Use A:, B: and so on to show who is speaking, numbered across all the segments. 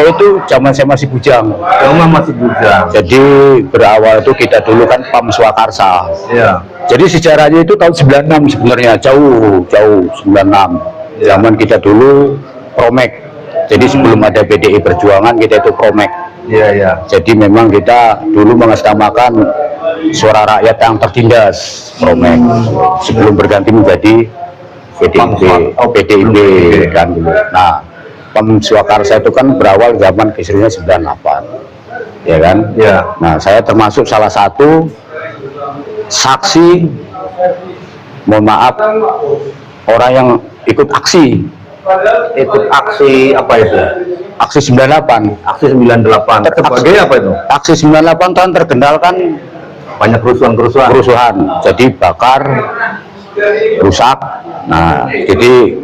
A: itu zaman saya masih bujang.
B: Zaman masih bujang.
A: Jadi berawal itu kita dulu kan PAM Swakarsa.
B: Iya.
A: Jadi sejarahnya itu tahun 96 sebenarnya, jauh 96.
B: Ya.
A: Zaman kita dulu Promek. Jadi sebelum ada PDI Perjuangan kita itu Promek.
B: Iya, iya.
A: Jadi memang kita dulu mengatasnamakan suara rakyat yang tertindas, Promek. Sebelum berganti menjadi PDIP kan dulu. Nah, PAM Swakarsa itu kan berawal zaman kisruhnya 98. Ya kan?
B: Ya.
A: Nah, saya termasuk salah satu saksi, mohon maaf, orang yang ikut aksi.
B: Ikut aksi apa itu?
A: Aksi 98.
B: Aksi 98. Sebagai apa itu?
A: Aksi 98 kan terkenal kan
B: Banyak kerusuhan.
A: Jadi bakar, rusak. Nah, jadi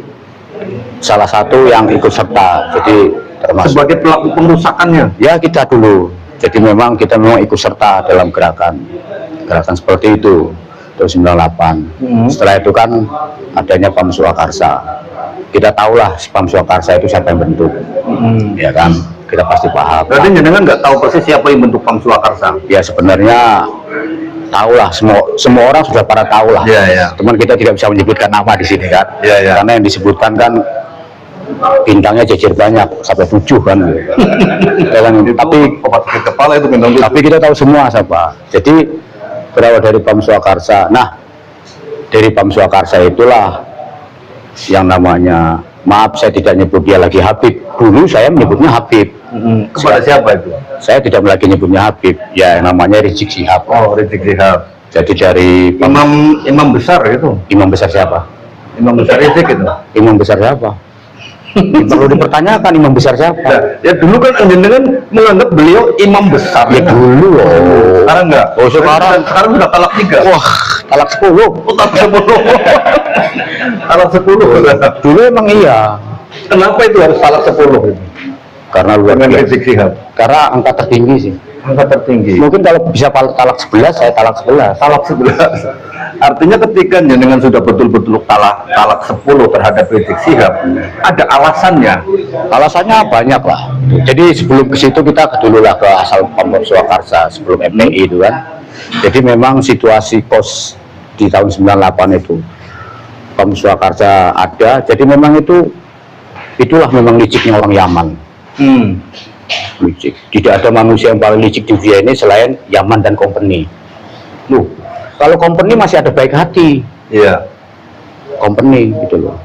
A: salah satu yang ikut serta. Jadi termasuk
B: Sebagai pelaku pengerusakannya.
A: ya kita dulu. Jadi memang kita memang ikut serta dalam gerakan seperti itu tahun 98. Setelah itu kan adanya PAM Swakarsa. Kita tahulah PAM Swakarsa itu siapa yang bentuk, ya kan? Kita pasti paham.
B: Berarti jenengan nggak tahu persis siapa yang bentuk PAM Swakarsa?
A: Ya sebenarnya tahulah, semua orang sudah pada tahulah.
B: Iya, iya.
A: Cuman kita tidak bisa menyebutkan nama di sini kan.
B: Iya, iya.
A: Karena yang disebutkan kan bintangnya jejer banyak sampai 7 kan. Ya kan? Tapi
B: obat sakit kepala itu bintang 7.
A: tapi kita tahu semua siapa. Jadi berawal dari PAM Swakarsa. Nah, dari PAM Swakarsa itulah yang namanya, maaf saya tidak nyebut dia lagi Habib. Dulu saya menyebutnya Habib.
B: Kepada siapa itu?
A: Saya tidak lagi nyebutnya Habib. Ya yang namanya Rizik Syihab.
B: Oh, Rizik Syihab.
A: Jadi dari
B: Imam besar itu.
A: imam besar siapa?
B: Imam besar Rizik itu.
A: Imam besar siapa? Perlu dipertanyakan imam besar siapa?
B: Ya dulu kan jenengan menganggap beliau imam besar.
A: Ya dulu.
B: Sekarang enggak?
A: Oh sekarang
B: sudah talak 3.
A: wah talak 10.
B: Oh, talak 10. Talak 10.
A: Dulu emang iya.
B: Kenapa itu harus talak 10 itu?
A: Karena luar
B: Dengan
A: biasa.
B: Rizik Syihab.
A: Karena angka tertinggi sih.
B: Angka tertinggi.
A: Mungkin kalau bisa talak 11, saya talak 11.
B: Talak 11. Artinya ketika jenengan sudah betul-betul talak 10 terhadap Rizik Syihab, ada alasannya.
A: Alasannya banyak lah. Jadi sebelum ke situ kita dulu lah ke asal PAM Swakarsa sebelum FPI itu kan. Jadi memang situasi kos di tahun 98 itu PAM Swakarsa ada. Jadi memang itulah memang liciknya orang Yaman. Licik. Tidak ada manusia yang paling licik di dunia ini selain Yaman dan company. Loh, kalau company masih ada baik hati.
B: Iya.
A: Company gitu loh.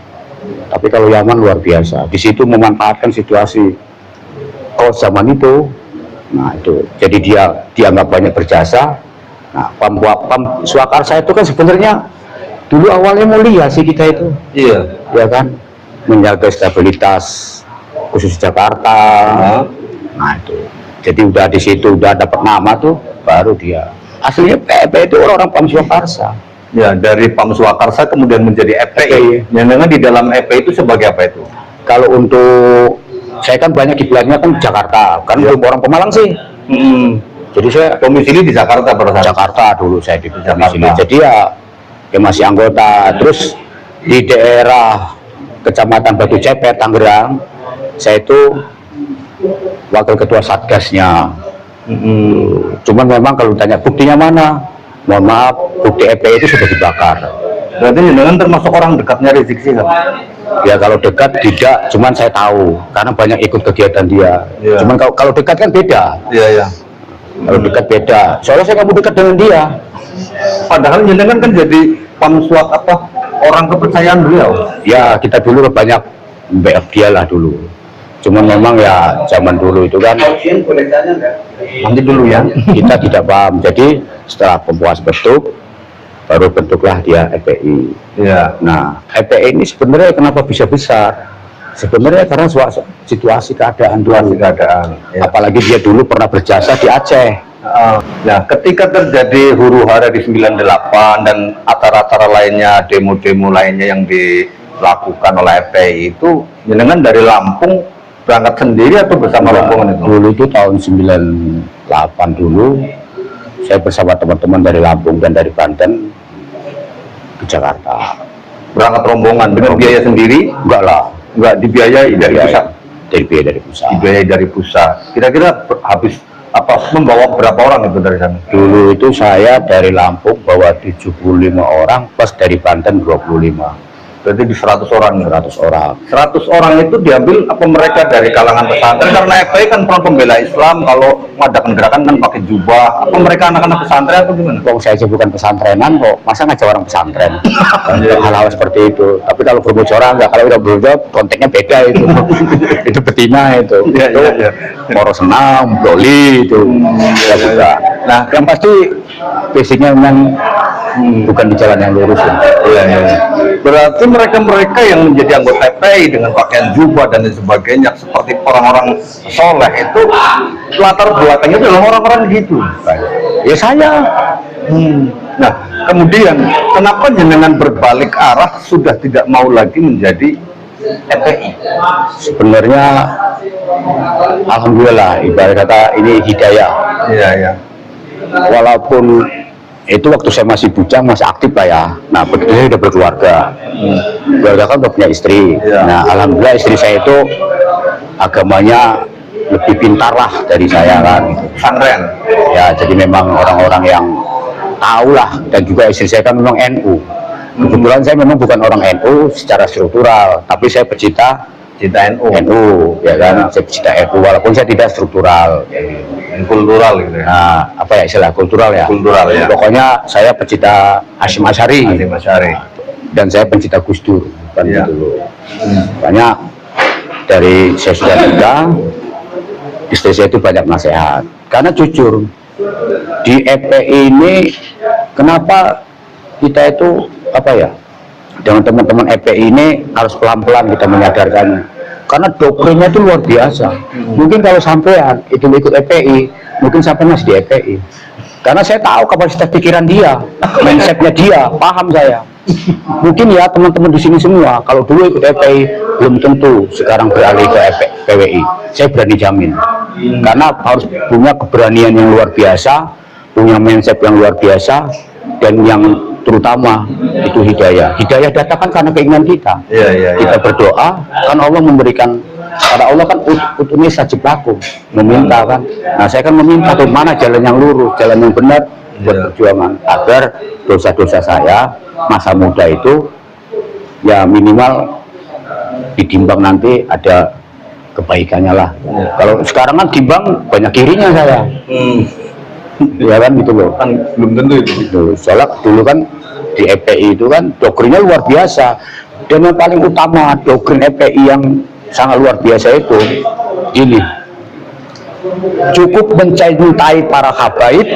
A: Tapi kalau Yaman luar biasa. Di situ memanfaatkan situasi kos zaman itu. Nah itu. Jadi dia dianggap banyak berjasa. Nah PAM Swakarsa itu kan sebenarnya dulu awalnya mulia sih kita itu.
B: Iya.
A: Ya kan, menjaga stabilitas khusus Jakarta. Nah itu. Jadi udah di situ udah dapat nama tuh, baru dia. Aslinya PP itu orang PAM Swakarsa.
B: Ya, dari PAM Swakarsa kemudian menjadi FPI. Jenengan di dalam FPI itu sebagai apa itu?
A: Kalau untuk saya kan banyak kiblatnya kan Jakarta, kan belum orang Pemalang sih. Jadi saya
B: Domisili di Jakarta pada saat
A: Jakarta dulu saya di
B: Jakarta.
A: sini. Jadi ya masih anggota. Terus di daerah Kecamatan Batu Cepet, Tangerang, saya itu wakil ketua satgasnya. Cuman memang kalau ditanya buktinya mana, mohon maaf, bukti FPI itu sudah dibakar.
B: Berarti jenengan termasuk orang dekatnya Rizik Syihab?
A: Ya kalau dekat tidak, cuman saya tahu karena banyak ikut kegiatan dia.
B: Iya.
A: Cuman kalau dekat kan beda.
B: Iya, iya.
A: Kalau dekat beda. Soalnya saya nggak mau dekat dengan dia.
B: Padahal jenengan kan jadi PAM orang kepercayaan beliau.
A: Ya kita dulu banyak backup dia lah dulu. Cuman memang ya zaman dulu itu kan
B: Nanti dulu ya.
A: kita tidak paham. Jadi setelah pempuas bentuk, baru bentuklah dia FPI.
B: Iya.
A: Nah FPI ini sebenarnya kenapa bisa besar? Sebenarnya karena situasi keadaan dulu.
B: Ya.
A: Apalagi dia dulu pernah berjasa di Aceh.
B: Nah, ketika terjadi huru-hara di 98 dan acara-acara lainnya, demo-demo lainnya yang dilakukan oleh FPI itu, jenengan dari Lampung berangkat sendiri atau bersama rombongan itu?
A: Dulu itu tahun 98 dulu, saya bersama teman-teman dari Lampung dan dari Banten ke Jakarta.
B: Berangkat rombongan dengan biaya sendiri?
A: Enggak lah,
B: Enggak dibiayai dari pusat?
A: dibiayai dari pusat.
B: Dibiayai dari pusat. Kira-kira habis apa membawa berapa orang itu dari sana?
A: Dulu itu saya dari Lampung bawa 75 orang, plus dari Banten 25.
B: Berarti di 100 orang.
A: 100 orang.
B: 100 orang itu diambil apa mereka dari kalangan pesantren? Karena FPI kan Front Pembela Islam, kalau mengadakan gerakan kan pakai jubah. Apa mereka anak-anak pesantren atau gimana?
A: Kok saya aja bukan pesantrenan kok, masa ngajak orang pesantren? Hal-hal seperti itu. Tapi kalau berbocoran enggak, kalau udah berbocor konteksnya beda itu. Itu betina itu.
B: Iya,
A: Itu
B: iya, iya.
A: Moro Senam, Broli itu. Ya juga. Nah, yang pasti basicnya memang bukan di jalan yang lurus ya.
B: Iya, iya. Berarti mereka-mereka yang menjadi anggota FPI dengan pakaian jubah dan lain sebagainya seperti orang-orang soleh itu latar belakangnya adalah orang-orang gitu.
A: Ya saya.
B: Nah, kemudian kenapa jenengan berbalik arah sudah tidak mau lagi menjadi FPI?
A: Sebenarnya alhamdulillah ibarat kata ini hidayah.
B: Iya, iya.
A: Walaupun itu waktu saya masih bujang, masih aktif lah ya. Nah begitu saya udah berkeluarga, keluarga kan udah punya istri.
B: Ya.
A: Nah alhamdulillah istri saya itu agamanya lebih pintar lah dari saya kan.
B: Pesantren.
A: Ya jadi memang orang-orang yang tahu lah, dan juga istri saya kan memang NU. Kebetulan saya memang bukan orang NU secara struktural, tapi saya pecinta
B: Cinta NU.
A: NU, ya kan. Saya pecinta NU walaupun saya tidak struktural.
B: Kultural gitu ya.
A: Nah, apa ya istilah kultural ya?
B: Kultural ya.
A: Pokoknya saya pecinta Hasyim Asy'ari
B: Hasyim Asy'ari.
A: dan saya pencinta Gus Dur, kan
B: Iya.
A: gitu loh. Banyak dari saya sudah nikah, istri saya itu banyak nasihat. Karena jujur di FPI ini kenapa kita itu apa ya? Dengan teman-teman FPI ini harus pelan-pelan kita menyadarkannya. Karena doktrinnya itu luar biasa. Mungkin kalau sampean itu ikut FPI, mungkin sampai masih di FPI. Karena saya tahu kapasitas pikiran dia, mindsetnya dia, paham saya. Mungkin ya teman-teman di sini semua, kalau dulu ikut FPI belum tentu sekarang beralih ke PWI. Saya berani jamin. Karena harus punya keberanian yang luar biasa, punya mindset yang luar biasa, dan yang terutama itu hidayah. Hidayah datang kan karena keinginan kita.
B: Iya, iya, iya.
A: Kita berdoa, kan Allah memberikan. Karena Allah kan utuni sajib laku, meminta kan. Nah saya kan meminta tuh mana jalan yang lurus, jalan yang benar buat perjuangan, agar dosa-dosa saya masa muda itu ya minimal ditimbang nanti ada kebaikannya lah. Kalau sekarang kan timbang banyak kirinya saya. Ya kan gitu loh.
B: Kan belum tentu itu.
A: Gitu. Soalnya dulu kan di FPI itu kan doktrinnya luar biasa, dan yang paling utama doktrin FPI yang sangat luar biasa itu ini, cukup mencintai para habaib,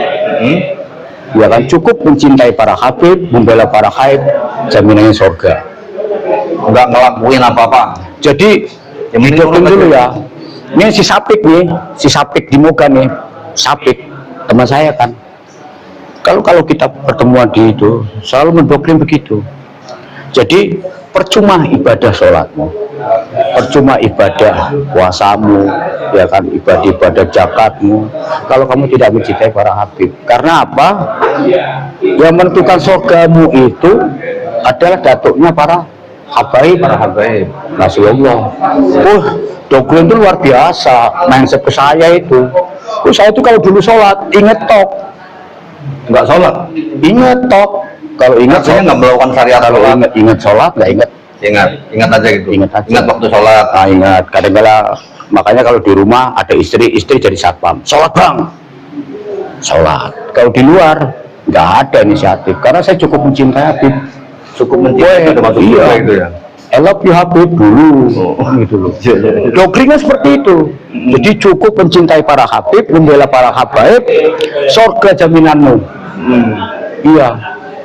A: ya kan, cukup mencintai para habib, membela para haib, jaminannya surga.
B: Nggak ngelakuin apa-apa.
A: Jadi
B: Yang penting
A: doktrin
B: nurut
A: dulu
B: aja.
A: ya. Ini si Sapik nih, si Sapik di Moga nih, Sapik teman saya kan. Kalau kita pertemuan di itu selalu mendoktrin begitu. Jadi percuma ibadah sholatmu, percuma ibadah puasamu, ya kan, ibadah zakatmu, kalau kamu tidak mencintai para habib. Karena apa? Yang menentukan surgamu itu adalah datuknya para habaib, Rasulullah. Doktrin itu luar biasa. Mindset ke saya itu. Saya itu kalau dulu sholat inget tok,
B: Nggak sholat.
A: inget tok. Kalau ingat
B: Saya nggak melakukan syariat
A: kalau
B: sholat.
A: ingat sholat nggak ingat.
B: Ingat aja gitu.
A: Ingat aja.
B: Ingat waktu sholat.
A: Nah, ingat kadang-kala, makanya kalau di rumah ada istri jadi satpam, sholat bang, sholat. Kalau di luar nggak ada inisiatif, karena saya cukup mencintai Habib,
B: Cukup mencintai itu udah masuk
A: iya.
B: surga gitu ya.
A: I love you Habib dulu, gitu loh. Doktrinnya seperti itu. Jadi cukup mencintai para Habib, membela para habaib, surga jaminanmu. Iya.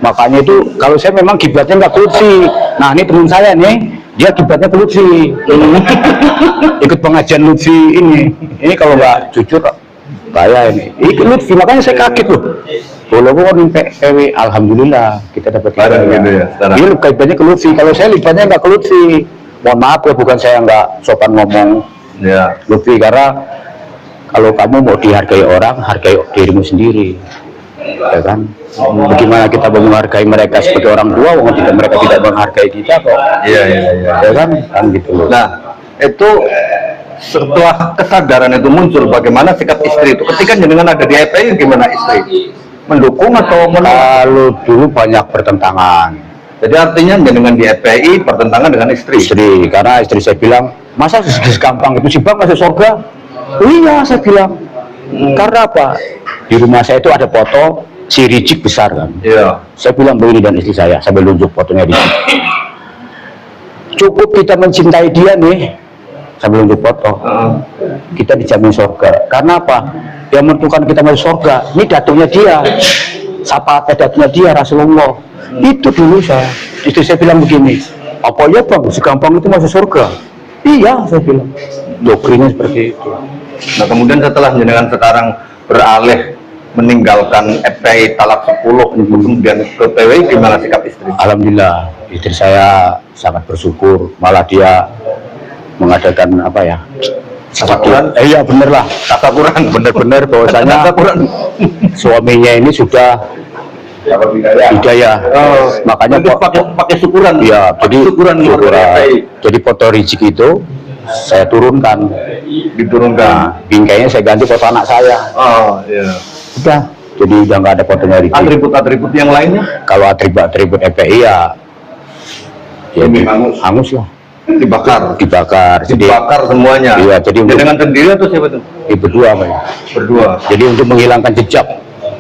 A: Makanya itu kalau saya memang kiblatnya nggak Lutfi. Nah ini teman saya nih, dia kiblatnya ke Lutfi. Ikut pengajian Lutfi ini. Ini kalau nggak jujur saya ini ikut Lutfi, makanya saya kaget loh. Walaupun PW, alhamdulillah kita dapat
B: Barang gitu ya, sekarang.
A: dia kaitannya ke Lutfi. Kalau saya libatnya nggak ke Lutfi, mohon maaf ya, bukan saya nggak sopan ngomong
B: Ya.
A: Lutfi, karena kalau kamu mau dihargai orang, hargai dirimu sendiri, ya kan. Bagaimana kita mau menghargai mereka sebagai orang tua, walaupun mereka tidak menghargai kita kok,
B: Iya.
A: ya kan gitu loh.
B: Nah, itu setelah kesadaran itu muncul, bagaimana sikap istri itu? Ketika jenengan ada di FPI, gimana istri? Mendukung atau menolak?
A: Kalau dulu banyak pertentangan.
B: Jadi artinya jenengan di FPI bertentangan dengan istri?
A: Istri, karena istri saya bilang, masa segampang itu sih bang masuk surga? Oh iya, saya bilang. Karena apa? Di rumah saya itu ada foto si Ricik besar kan.
B: Iya.
A: Saya bilang begini dan istri saya sambil nunjuk fotonya Ricik. Cukup kita mencintai dia nih, sambil nunjuk foto. Kita dijamin surga. Karena apa? Yang menentukan kita masuk surga, ini datunya dia. Sapa datunya dia Rasulullah. Itu dulu saya. Istri saya bilang begini, apa ya bang, segampang itu masuk surga? Iya, saya bilang. Doktrinnya seperti itu.
B: Nah kemudian setelah jenengan sekarang beralih meninggalkan FPI talak 10 kemudian ke PWI, gimana sikap istri?
A: Alhamdulillah, istri saya sangat bersyukur. Malah dia mengadakan apa ya?
B: Tasakuran?
A: Iya bener lah,
B: Tasakuran?
A: bener-bener bahwasanya
B: Tasakuran?
A: suaminya ini sudah hidayah.
B: Oh,
A: Makanya
B: pakai syukuran.
A: Iya, jadi
B: syukuran.
A: Jadi foto Rizik itu saya turunkan,
B: Diturunkan.
A: nah, bingkainya saya ganti foto anak saya.
B: Oh iya.
A: Udah, jadi udah nggak ada fotonya Rizik.
B: Atribut-atribut yang lainnya?
A: Kalau atribut FPI ya hangus lah, dibakar. Jadi
B: Dibakar semuanya.
A: iya, jadi untuk
B: dengan sendiri atau siapa tuh?
A: berdua Pak.
B: Berdua.
A: Jadi untuk menghilangkan jejak,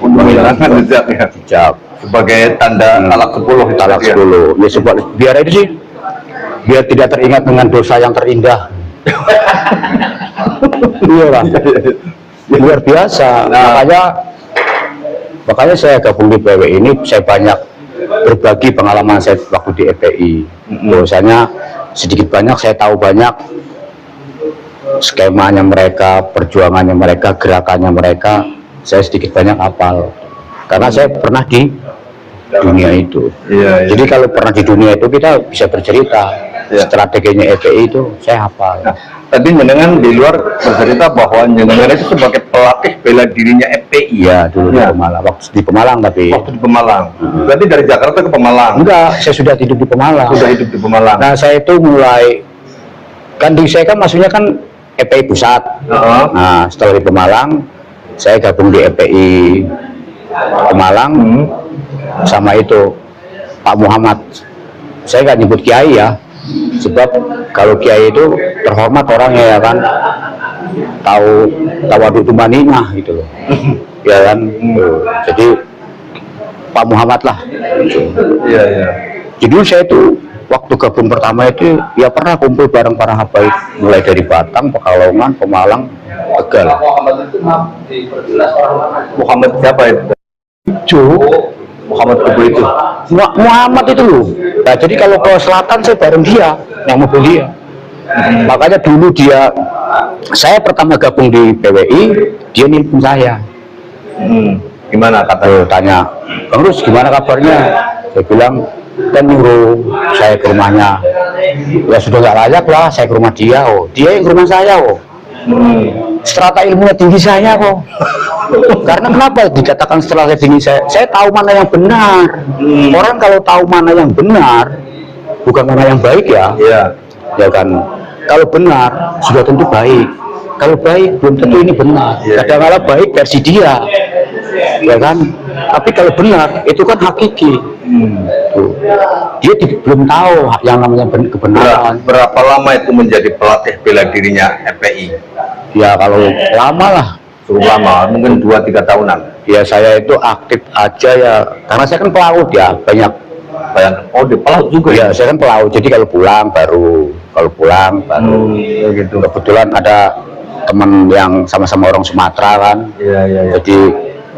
B: Menghilangkan jejak ya.
A: jejak
B: Sebagai tanda talak 10.
A: talak 10. Ya sebab biar itu sih, biar tidak teringat dengan dosa yang terindah. Iya Pak. Luar biasa.
B: Nah.
A: Makanya saya gabung di PWI ini, saya banyak berbagi pengalaman saya waktu di FPI. Bahwasanya sedikit banyak saya tahu banyak skemanya mereka, perjuangannya mereka, gerakannya mereka, saya sedikit banyak hafal. Karena saya pernah di dunia itu.
B: Iya, iya.
A: Jadi kalau pernah di dunia itu kita bisa bercerita.
B: Iya.
A: Strateginya FPI itu saya hafal.
B: Nah, tadi jenengan di luar bercerita bahwa jenengan itu sebagai pelatih bela dirinya FPI.
A: Iya, dulu
B: Ya.
A: di Pemalang. Waktu di Pemalang tapi.
B: Waktu di Pemalang. Berarti dari Jakarta ke Pemalang.
A: Enggak, saya sudah hidup di Pemalang.
B: Sudah hidup di Pemalang.
A: Nah, saya itu mulai kan di saya kan maksudnya kan FPI pusat.
B: Heeh.
A: Nah, setelah di Pemalang, saya gabung di FPI Pemalang sama itu Pak Muhammad. Saya nggak nyebut kiai ya, sebab kalau kiai itu terhormat orangnya ya kan, tahu tawadhu tumaninah gitu loh, ya kan. Jadi Pak Muhammad lah.
B: Iya, iya.
A: Jadi saya itu waktu gabung pertama itu ya pernah kumpul bareng para habaib mulai dari Batang, Pekalongan, Pemalang, Tegal.
B: Muhammad siapa itu? Muhammad Kubu itu.
A: Muhammad itu loh. Nah, jadi kalau ke selatan saya bareng dia, yang mobil dia. Makanya dulu saya pertama gabung di PWI, dia nelpon saya.
B: Gimana kata?
A: Tanya, Bang Rus gimana kabarnya? Saya bilang, kan nyuruh saya ke rumahnya. Ya sudah nggak layak lah, saya ke rumah dia. Oh, dia yang ke rumah saya. Oh. Strata ilmunya tinggi saya kok. Karena kenapa dikatakan strata tinggi saya tahu mana yang benar. Orang kalau tahu mana yang benar, bukan mana yang baik ya.
B: Iya.
A: Ya kan, kalau benar sudah tentu baik. Kalau baik belum tentu ini benar.
B: Iya.
A: Kadang-kadang baik versi dia, ya kan. Tapi kalau benar itu kan hakiki. Tuh. Dia belum tahu yang namanya kebenaran.
B: Berapa lama itu menjadi pelatih bela dirinya FPI?
A: Ya kalau lama lah.
B: Cukup lama, mungkin 2-3 tahunan.
A: Ya saya itu aktif aja ya, karena saya kan pelaut ya, banyak.
B: Oh, di pelaut juga
A: Ya saya kan pelaut, jadi kalau pulang baru.
B: Gitu.
A: Kebetulan ada teman yang sama-sama orang Sumatera kan,
B: Iya.
A: jadi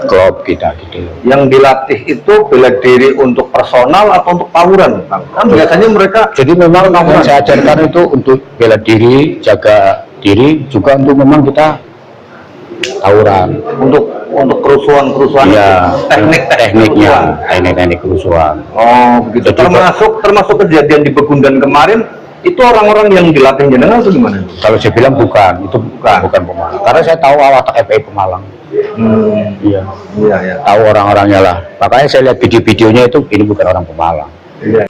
A: klub kita gitu.
B: Yang dilatih itu bela diri untuk personal atau untuk tawuran, Bang? Kan biasanya mereka
A: Jadi memang yang saya ajarkan itu untuk bela diri, jaga diri, juga untuk memang kita tawuran.
B: untuk kerusuhan
A: Iya,
B: tekniknya.
A: teknik kerusuhan.
B: Oh, begitu.
A: Jadi,
B: Termasuk kejadian di Begundan kemarin, itu orang-orang yang dilatih jenengan atau gimana?
A: Kalau saya bilang bukan, itu bukan Pemalang. Karena saya tahu watak FPI Pemalang. Iya.
B: Iya.
A: Tahu orang-orangnya lah. Makanya saya lihat video-videonya itu ini bukan orang Pemalang.
B: Iya.